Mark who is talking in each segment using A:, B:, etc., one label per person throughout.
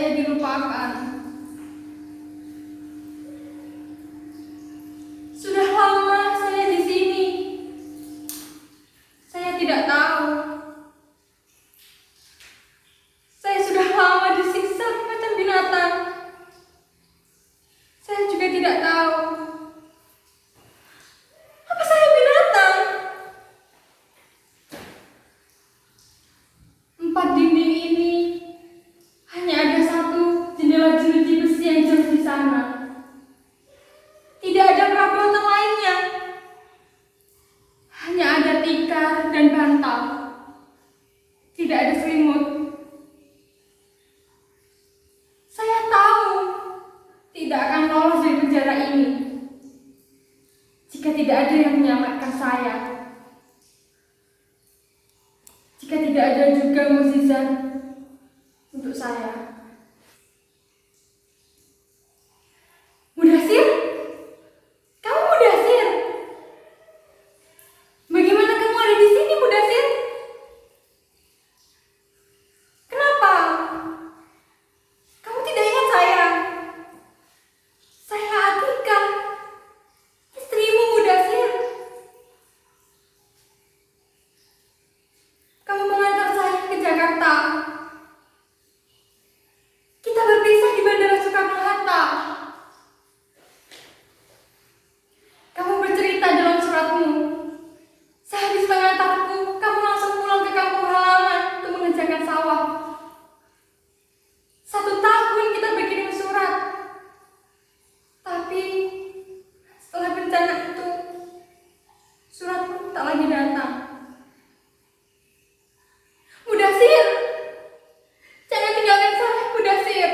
A: saya dilupakan. Sudah lama saya di sini. Saya tidak tahu. Saya sudah lama disiksa macam binatang. Saya juga tidak tahu. Apa saya binatang? 4 dinding ini hanya ada satu jendela jeruji besi yang jauh di sana. Tidak ada perabotan lainnya. Hanya ada tikar dan bantal. Tidak ada selimut. Saya tahu tidak akan lolos dari penjara ini jika tidak ada yang menyelamatkan saya. Jika tidak ada juga mukjizat untuk saya. Mudasir? Kamu Mudasir? Bagaimana kamu ada di sini, Mudasir? Kenapa? Kamu tidak ingat saya? Saya Atika, istrimu, Mudasir. Kamu mengantar saya ke Jakarta. Kita berpisah di Bandara Soekarno-Hatta. Kamu bercerita dalam suratmu, sehabis mengantarku, kamu langsung pulang ke kampung halaman untuk mengerjakan sawah. 1 tahun kita berkirim surat. Tapi setelah bencana itu, suratmu tak lagi datang. Mudasir, jangan tinggalkan saya, Mudasir.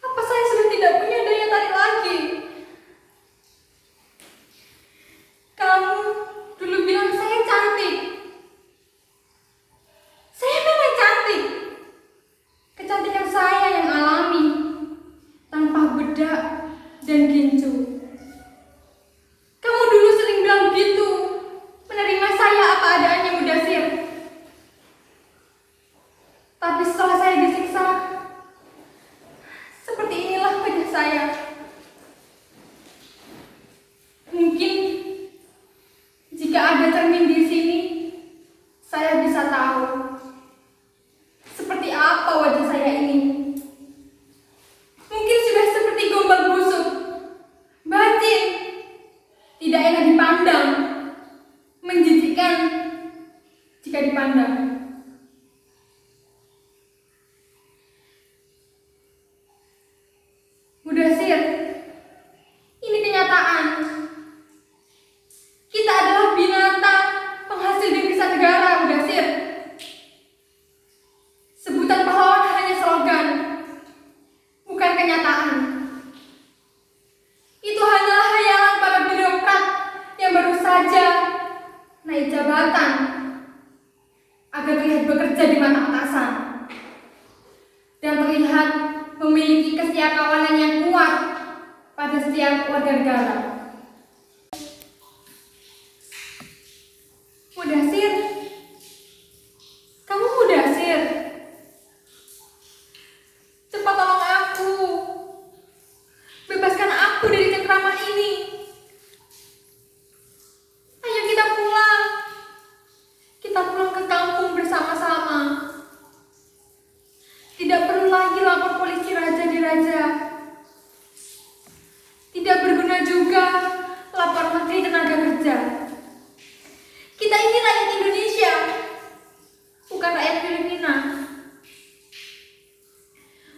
A: Apa saya sudah tidak punya daya tarik lagi? Kamu dulu bilang saya cantik. Saya memang cantik. Kecantikan saya yang alami, tanpa bedak dan gincu. Kamu dulu sering bilang begitu, menerima saya apa adanya, Mudasir. Tapi setelah saya disiksa, seperti inilah wajah saya. Mungkin jika ada cermin di sini, saya bisa tahu seperti apa wajah saya ini. Mungkin sudah seperti gombal busuk, bacin, tidak enak dipandang, menjijikkan jika dipandang. Mudasir, ini kenyataan. Kita adalah binatang penghasil devisa negara, Mudasir. Sebutan pahlawan hanya slogan, bukan kenyataan. Itu hanyalah hayalan para birokrat yang baru saja naik jabatan agar terlihat bekerja di mata atasan dan terlihat memiliki kesetiakawanan yang kuat pada setiap warga negara. Mudasir, kamu Mudasir? Cepat tolong aku. Bebaskan aku dari cengkraman ini. Ayo kita pulang. Kita pulang ke kampung bersama-sama. Tidak perlu lagi lapor polisi raja di raja. Tidak berguna juga lapor Menteri Tenaga Kerja. Kita ini rakyat Indonesia, bukan rakyat Filipina.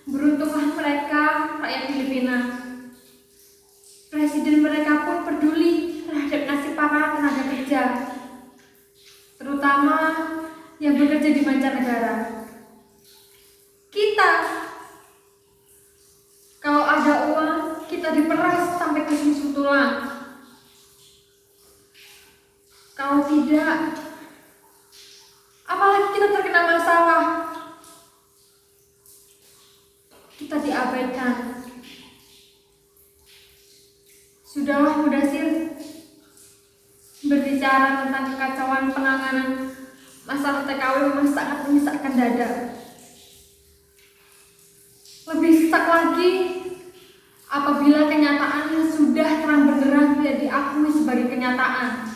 A: Beruntunglah mereka, rakyat Filipina. Presiden mereka pun peduli terhadap nasib para tenaga kerja, terutama yang bekerja di mancanegara. Kita, kalau ada uang, kita diperas sampai ke susu tulang. Kalau tidak, apalagi kita terkena masalah, kita diabaikan. Sudahlah, Mudasir, berbicara tentang kekacauan penanganan masalah TKW memang sangat menyesakkan dada. mendesak lagi apabila kenyataannya sudah terang benderang tidak diakui sebagai kenyataan.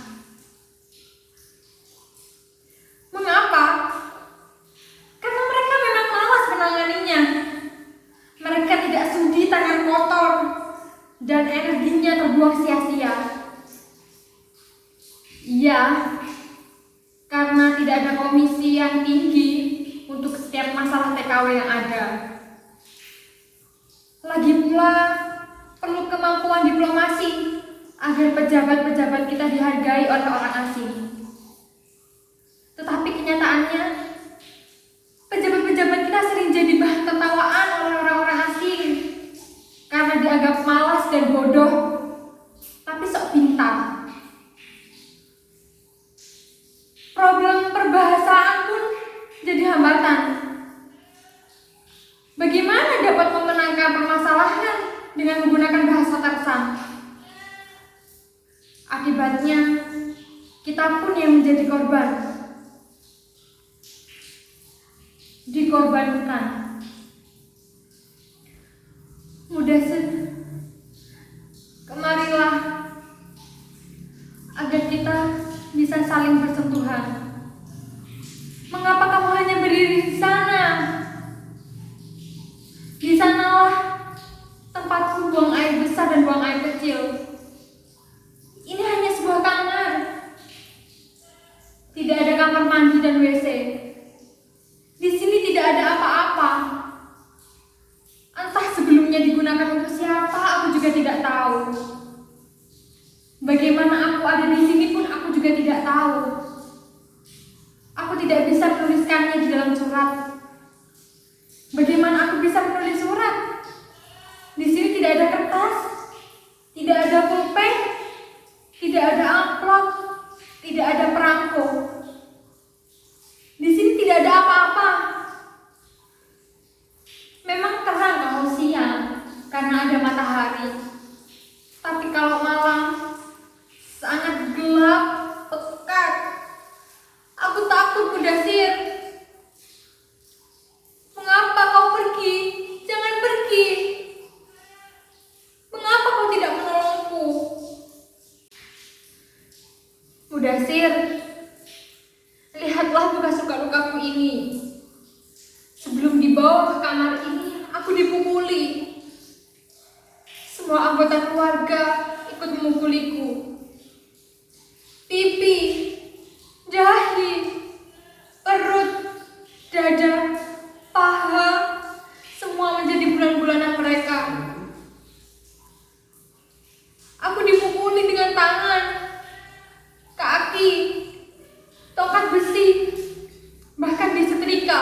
A: Mengapa? Karena mereka memang malas menanganinya. Mereka tidak sudi tangan kotor dan energinya terbuang sia-sia. Iya, karena tidak ada komisi yang tinggi untuk setiap masalah TKW yang ada. Lagi pula, perlu kemampuan diplomasi agar pejabat-pejabat kita dihargai oleh orang asing. Tetapi kenyataannya, pejabat-pejabat kita sering jadi bahan tertawaan oleh orang-orang asing karena dianggap malas dan bodoh, tapi sok pintar. Problem perbahasaan pun jadi hambatan. Bagaimana dapat memenangkan permasalahan dengan menggunakan bahasa tersan? Akibatnya, kita pun yang menjadi korban. Dikorbankan. Kemarilah agar kita bisa saling bersentuhan. Mengapa kamu hanya berdiri di sana? Di sanalah tempatku buang air besar dan buang air kecil. Ini hanya sebuah kamar. Tidak ada kamar mandi dan WC. Di sini tidak ada apa-apa. Entah sebelumnya digunakan untuk siapa, aku juga tidak tahu. Bagaimana aku ada di sini pun aku juga tidak tahu. Aku tidak bisa menuliskannya di dalam surat. Bagaimana aku bisa menulis surat? Di sini tidak ada kertas, tidak ada pulpen, tidak ada amplop, tidak ada perangko. Di sini tidak ada apa-apa. Memang terang kalau siang karena ada matahari. Tapi kalau malam sangat gelap, pekat. Aku takut, Mudasir. Mengapa kau pergi? Jangan pergi. Mengapa kau tidak menolongku? Mudasir, lihatlah bekas luka-lukaku ini. Sebelum dibawa ke kamar ini, aku dipukuli. Semua anggota keluarga ikut memukuliku. Pipi, dahi, perut, dada, paha, semua menjadi bulan-bulanan mereka. Aku dipukuli dengan tangan, kaki, tongkat besi, bahkan disetrika.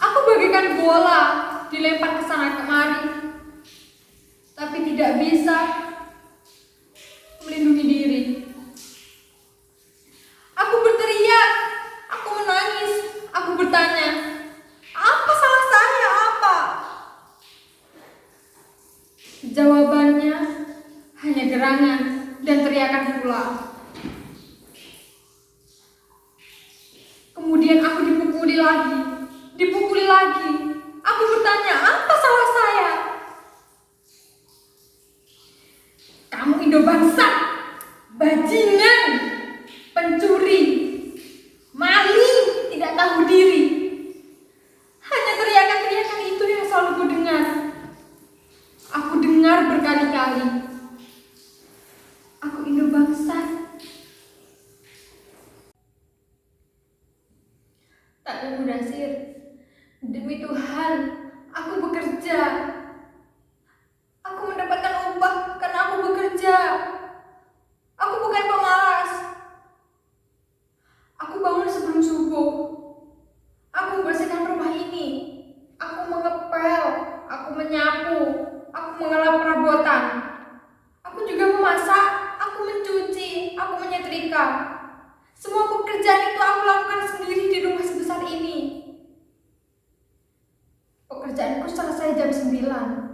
A: Aku bagaikan bola dilempar ke sana kemari, tapi tidak bisa melindungi diri. Aku berteriak, aku menangis, aku bertanya, apa salah saya, apa? Jawabannya hanya gerangan dan teriakan pula. Kemudian aku dipukuli lagi. Aku bertanya, apa salah saya? Kamu Indo bangsat, bajingan, pencuri, maling, tidak tahu diri. Hanya teriakan-teriakan itu yang selalu ku dengar. Aku dengar berkali-kali. Aku Indo bangsat. Tapi Mudasir, demi Tuhan, aku bekerja. Aku mendapatkan upah karena aku bekerja. Aku bukan pemalas. Aku bangun sebelum subuh. Aku membersihkan rumah ini. Aku mengepel, aku menyapu, aku mengelap perabotan. Aku juga memasak, aku mencuci, aku menyetrika. Semua pekerjaan itu aku lakukan sendiri di rumah sebesar ini. Pekerjaanku selesai jam 9.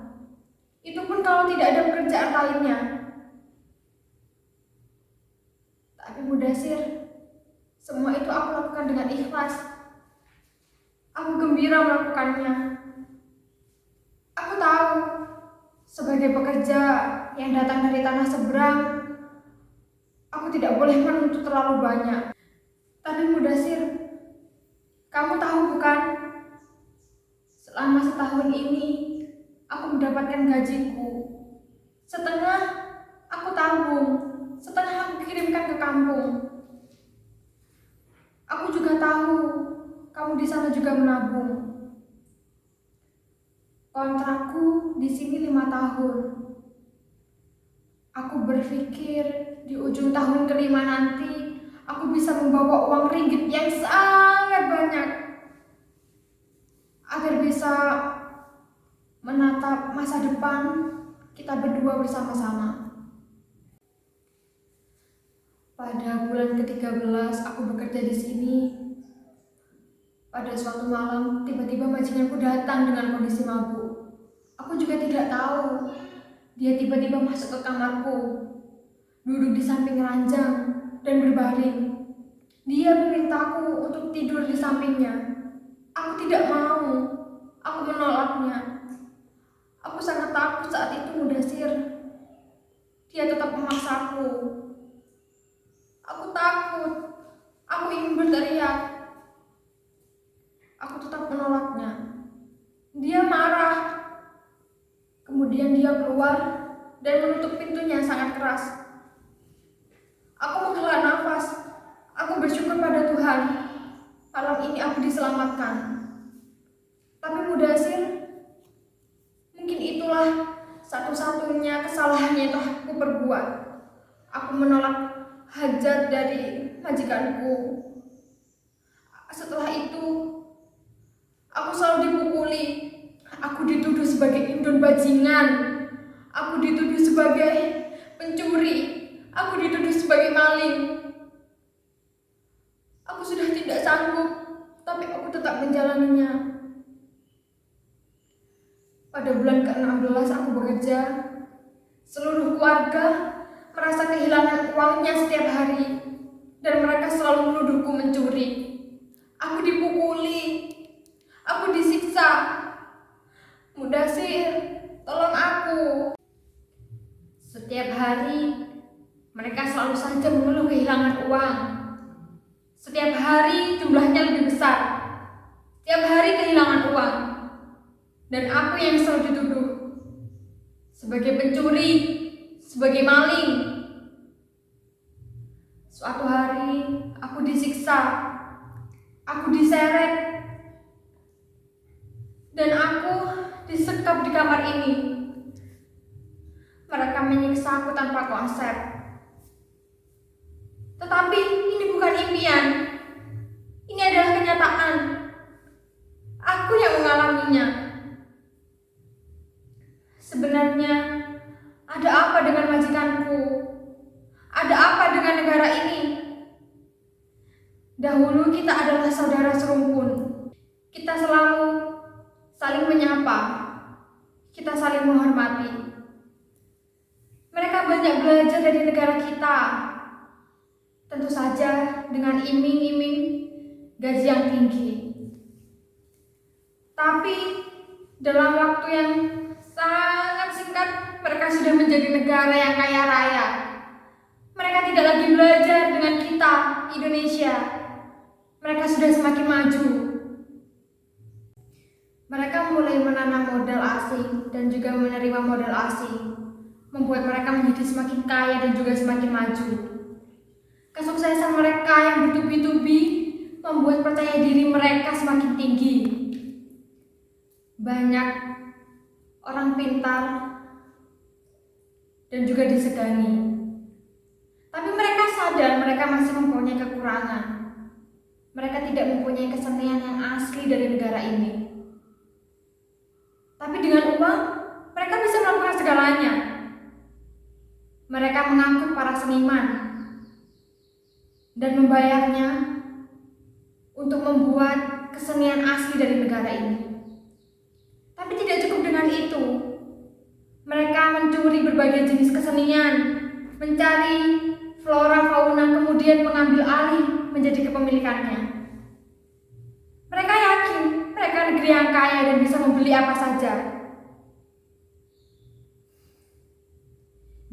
A: Itu pun kalau tidak ada pekerjaan lainnya. Tapi Mudasir, semua itu aku lakukan dengan ikhlas. Aku gembira melakukannya. Sebagai pekerja yang datang dari tanah seberang, aku tidak boleh menuntut terlalu banyak. Tapi Mudasir, kamu tahu bukan? Selama setahun ini, aku mendapatkan gajiku. Setengah aku tabung, setengah aku kirimkan ke kampung. Aku juga tahu kamu di sana juga menabung. Kontrakku di sini 5 tahun. Aku berpikir di ujung tahun kelima nanti aku bisa membawa uang ringgit yang sangat banyak agar bisa menatap masa depan kita berdua bersama-sama. Pada bulan ke-13 aku bekerja di sini. Pada suatu malam, tiba-tiba majikanku datang dengan kondisi mabuk. Aku juga tidak tahu. Dia tiba-tiba masuk ke kamarku, duduk di samping ranjang dan berbaring. Dia memintaku untuk tidur di sampingnya. Aku tidak mau. Aku menolaknya. Aku sangat takut saat itu, Mudasir. Dia tetap memaksaku. Aku takut. Aku ingin berteriak. Aku tetap menolaknya. Dia marah. Kemudian dia keluar dan menutup pintunya sangat keras. Aku menghela nafas. Aku bersyukur pada Tuhan. Malam ini aku diselamatkan. Tapi Mudasir, mungkin itulah satu-satunya kesalahan yang telah aku perbuat. Aku menolak hajat dari majikanku. Setelah itu, aku selalu dipukuli. Aku dituduh sebagai indun bajingan. Aku dituduh sebagai pencuri. Aku dituduh sebagai maling. Aku sudah tidak sanggup, tapi aku tetap menjalaninya. Pada bulan ke-16 aku bekerja. Seluruh keluarga merasa kehilangan uangnya setiap hari, dan mereka selalu menuduhku mencuri. Aku dipukuli. Aku disiksa. Mudasir, tolong aku. Setiap hari mereka selalu saja mengeluh kehilangan uang. Setiap hari jumlahnya lebih besar. Setiap hari kehilangan uang. Dan aku yang selalu dituduh sebagai pencuri, sebagai maling. Suatu hari aku disiksa. Aku diseret. Dan aku disekap di kamar ini. Mereka menyiksa aku tanpa konsep. Tetapi ini bukan impian. Ini adalah kenyataan. Aku yang mengalaminya. Sebenarnya, ada apa dengan majikanku? Ada apa dengan negara ini? Dahulu kita adalah saudara serumpun. Kita selalu saling menyapa. Kita saling menghormati. Mereka banyak belajar dari negara kita. Tentu saja dengan iming-iming gaji yang tinggi. Tapi dalam waktu yang sangat singkat, mereka sudah menjadi negara yang kaya raya. Mereka tidak lagi belajar dengan kita, Indonesia. Mereka sudah semakin maju. Mereka mulai menanam modal asing dan juga menerima modal asing, membuat mereka menjadi semakin kaya dan juga semakin maju. Kesuksesan mereka yang bertubi-tubi membuat percaya diri mereka semakin tinggi. Banyak orang pintar dan juga disegani. Tapi mereka sadar mereka masih mempunyai kekurangan. Mereka tidak mempunyai kesenian yang asli dari negara ini. Tapi dengan uang, mereka bisa melakukan segalanya. Mereka mengangkut para seniman dan membayarnya untuk membuat kesenian asli dari negara ini. Tapi tidak cukup dengan itu. Mereka mencuri berbagai jenis kesenian, mencari flora fauna, kemudian mengambil alih menjadi kepemilikannya. Mereka yakin mereka negeri yang kaya dan bisa membeli apa saja.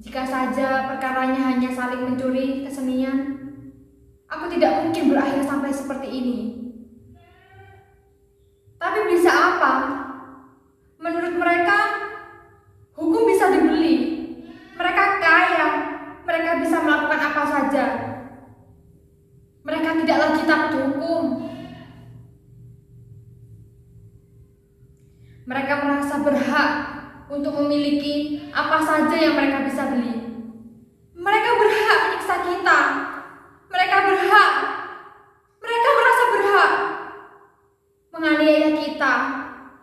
A: Jika saja perkaranya hanya saling mencuri kesenian, aku tidak mungkin berakhir sampai seperti ini. Tapi bisa apa? Menurut mereka, hukum bisa dibeli. Mereka kaya, mereka bisa melakukan apa saja. Mereka tidak lagi takut hukum. Mereka merasa berhak untuk memiliki apa saja yang mereka bisa beli. Mereka berhak menyiksa kita. Mereka berhak. Mereka merasa berhak menganiaya kita,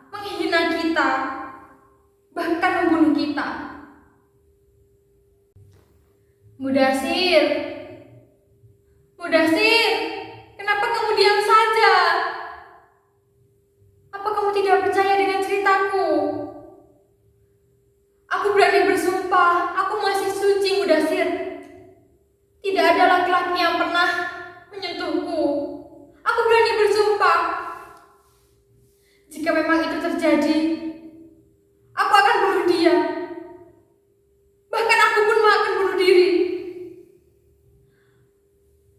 A: menghina kita, bahkan membunuh kita. Mudasir, Mudasir, kenapa kamu diam saja? Apa kamu tidak percaya dengan ceritaku? Aku berani bersumpah, aku masih suci, Mudasir. Tidak ada laki-laki yang pernah menyentuhku. Aku berani bersumpah. Jika memang itu terjadi, aku akan bunuh dia. Bahkan aku pun akan bunuh diri.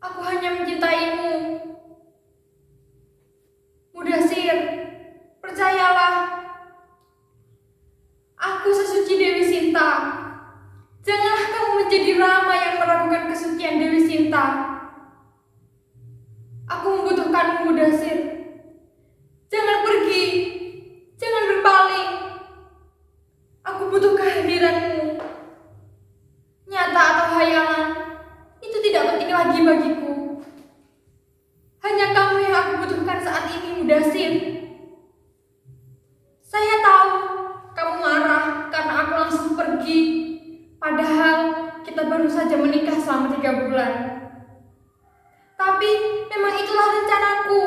A: Aku hanya mencintaimu. Mudasir, percayalah. Aku sesuci Dewi Sinta. Janganlah kamu menjadi Rama yang meragukan kesucian Dewi Sinta. Aku membutuhkanmu, Mudasir. Jangan pergi. Jangan berpaling. Aku butuh kehadiranmu. Nyata atau hayalan, itu tidak penting lagi bagiku. Hanya kamu yang aku butuhkan saat ini, Mudasir. Saya tahu kamu marah karena aku langsung pergi. Padahal kita baru saja menikah selama 3 bulan. Tapi memang itulah rencanaku,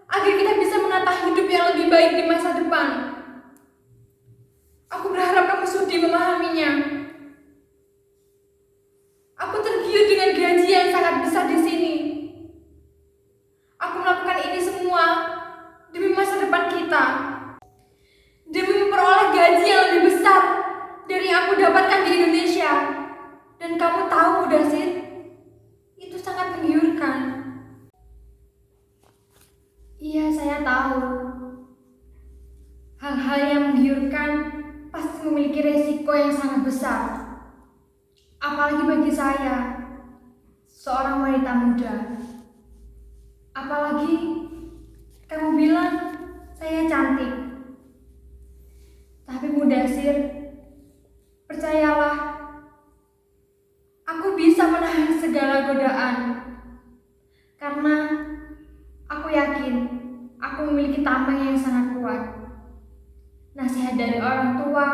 A: agar kita bisa menata hidup yang lebih baik di masa depan. Aku berharap kamu sudi memahaminya. Aku tergiur dengan gaji yang sangat besar di sini. Aku melakukan ini semua demi masa depan kita. Demi memperoleh gaji yang lebih besar dari yang aku dapatkan di Indonesia. Dan kamu tahu, Mudasir, itu sangat menggiurkan. Iya, saya tahu. Hal-hal yang menggiurkan pasti memiliki resiko yang sangat besar. Apalagi bagi saya, seorang wanita muda. Apalagi kamu bilang saya cantik. Tapi Mudasir, percayalah, aku bisa menahan segala godaan. Karena aku yakin aku memiliki tameng yang sangat kuat. Nasihat dari orang tua,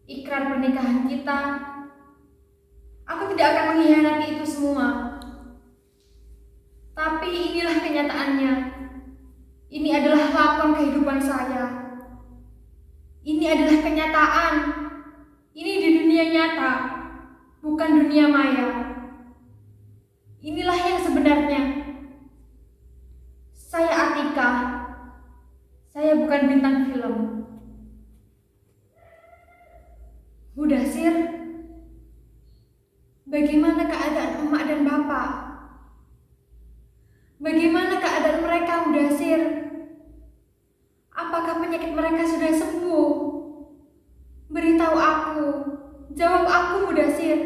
A: ikrar pernikahan kita. Aku tidak akan mengkhianati itu semua. Tapi inilah kenyataannya. Ini adalah lakon kehidupan saya. Ini adalah kenyataan. Ini di dunia nyata, bukan dunia maya. Inilah yang sebenarnya. Saya Atika. Saya bukan bintang film. Mudasir, bagaimana keadaan emak dan bapak? Bagaimana keadaan mereka, Mudasir? Apakah penyakit mereka sudah sembuh? Beritahu aku. Jawab aku, Mudasir.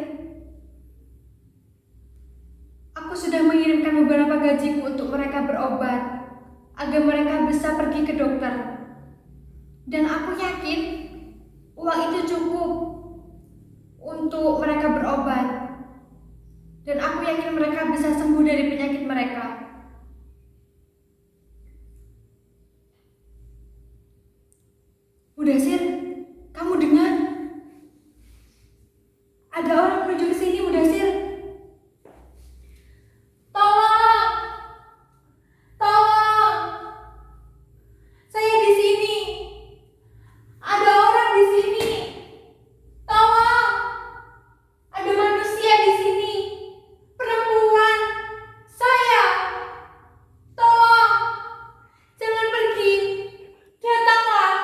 A: Aku sudah mengirimkan beberapa gajiku untuk mereka berobat, agar mereka bisa pergi ke dokter. Dan aku yakin uang itu cukup untuk mereka berobat. Dan aku yakin mereka bisa sembuh dari penyakit mereka. Mudasir, kamu dengar? Ada orang menuju ke sini, Mudasir. Tolong! Tolong! Saya di sini. Ada orang di sini. Tolong! Ada manusia di sini. Perempuan. Saya. Tolong! Jangan pergi. Datanglah.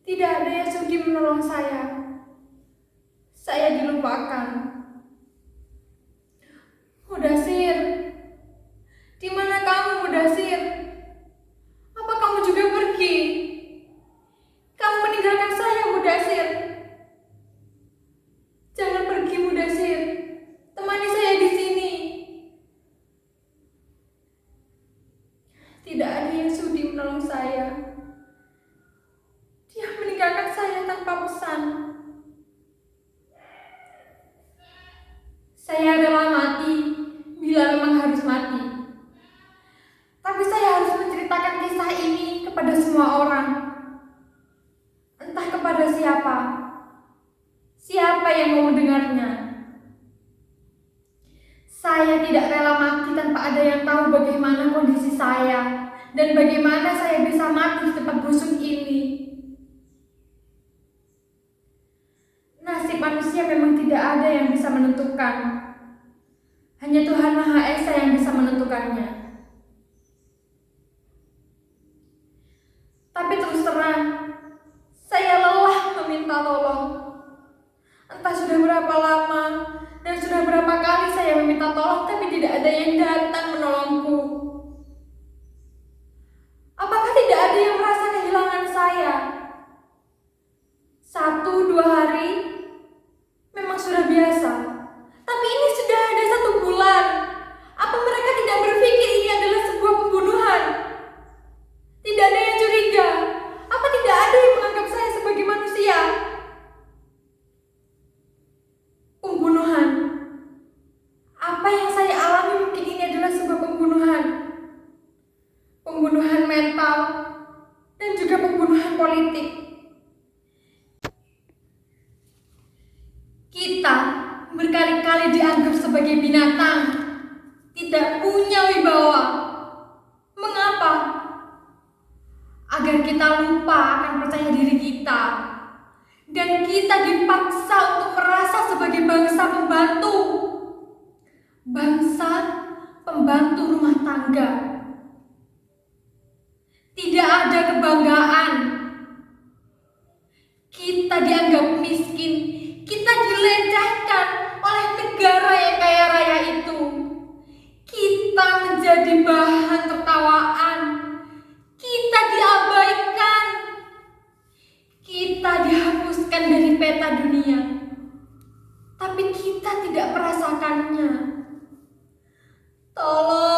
A: Tidak ada yang sudi menolong saya. Saya dilupakan. Mudasir, di mana kamu, Mudasir? Apa kamu juga pergi? Kamu meninggalkan saya, Mudasir. Jangan pergi, Mudasir. Temani saya di sini. Tidak ada yang sudi menolong saya. Dia meninggalkan saya tanpa pesan. Saya rela mati bila memang harus mati. Tapi saya harus menceritakan kisah ini kepada semua orang. Entah kepada siapa. Siapa yang mau mendengarnya. Saya tidak rela mati tanpa ada yang tahu bagaimana kondisi saya dan bagaimana saya bisa mati di tempat busuk ini. Nasib manusia memang tidak ada yang bisa menentukan. Hanya Tuhan Maha Esa yang bisa menentukannya. Tapi terus terang, saya lelah meminta tolong. Entah sudah berapa lama dan sudah berapa kali saya meminta tolong, tapi tidak ada yang datang menolongku. Apakah tidak ada yang merasa kehilangan saya? 1-2 hari memang sudah biasa. Tapi ini sudah ada 1 bulan. Apa mereka tidak berpikir ini adalah sebuah pembunuhan? Tidak ada yang curiga. Apa tidak ada yang menganggap saya sebagai manusia? Pembunuhan. Apa yang saya alami mungkin ini adalah sebuah pembunuhan. Pembunuhan mental dan juga pembunuhan politik. Kita berkali-kali dianggap sebagai binatang, tidak punya wibawa. Mengapa? Agar kita lupa akan percaya diri kita. Dan kita dipaksa untuk merasa sebagai bangsa pembantu. Bangsa pembantu rumah tangga. Tidak ada kebanggaan. Kita dianggap miskin. Kita dilecehkan oleh negara yang kaya raya itu. Kita menjadi bahan tertawaan. Kita diabaikan. Kita dihapuskan dari peta dunia. Tapi kita tidak merasakannya. Tolong.